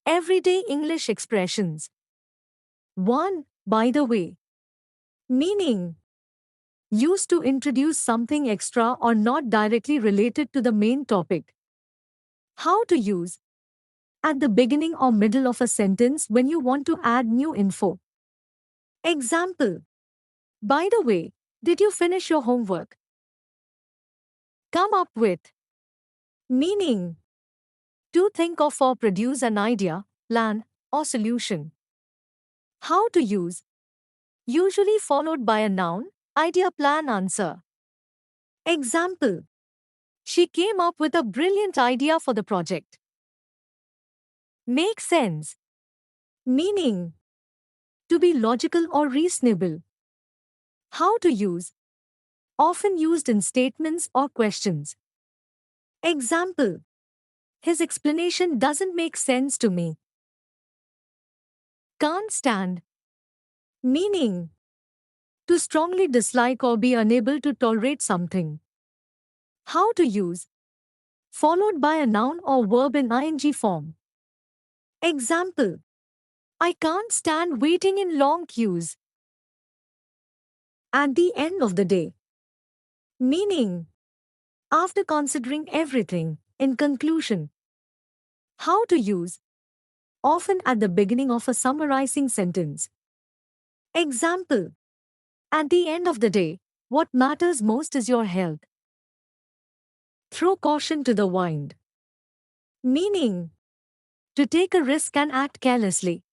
Everyday English expressions. 1. By the way. Meaning. Used to introduce something extra or not directly related to the main topic. How to use. At the beginning or middle of a sentence when you want to add new info. Example. By the way, did you finish your homework? Come up with. Meaning. To think of or produce an idea, plan, or solution. How to use. Usually followed by a noun, idea, plan, answer. Example. She came up with a brilliant idea for the project. Make sense. Meaning. To be logical or reasonable. How to use. Often used in statements or questions. Example. His explanation doesn't make sense to me. Can't stand. Meaning. To strongly dislike or be unable to tolerate something. How to use. Followed by a noun or verb in ing form. Example. I can't stand waiting in long queues. At the end of the day. Meaning. After considering everything, in conclusion. How to use. Often at the beginning of a summarizing sentence. Example. At the end of the day, what matters most is your health. Throw caution to the wind. Meaning. To take a risk and act carelessly.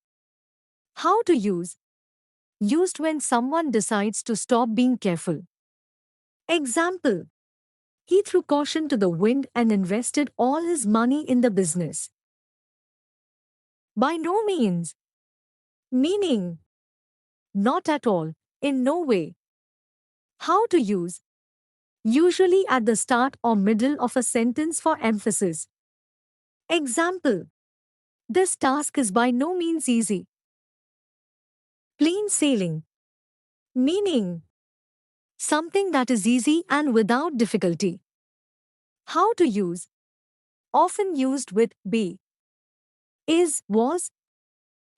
How to use. Used when someone decides to stop being careful. Example. He threw caution to the wind and invested all his money in the business. By no means. Meaning. Not at all, in no way. How to use. Usually at the start or middle of a sentence for emphasis. Example. This task is by no means easy. Plain sailing. Meaning. Something that is easy and without difficulty. How to use. Often used with be. Is, was.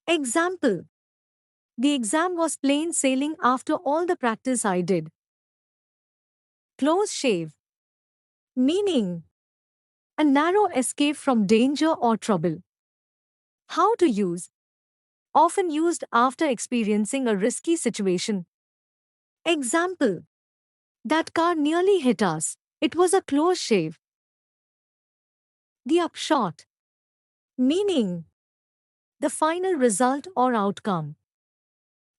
Example. The exam was plain sailing after all the practice I did. Close shave. Meaning. A narrow escape from danger or trouble. How to use. Often used after experiencing a risky situation. Example. That car nearly hit us. It was a close shave. The upshot. Meaning. The final result or outcome.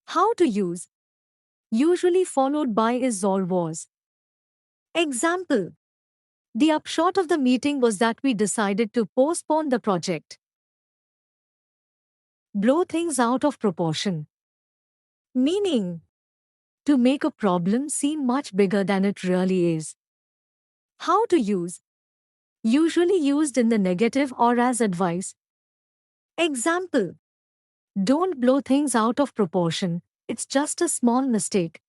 How to use. Usually followed by is or was. Example. The upshot of the meeting was that we decided to postpone the project. Blow things out of proportion. Meaning. To make a problem seem much bigger than it really is. How to use. Usually used in the negative or as advice. Example. Don't blow things out of proportion, it's just a small mistake.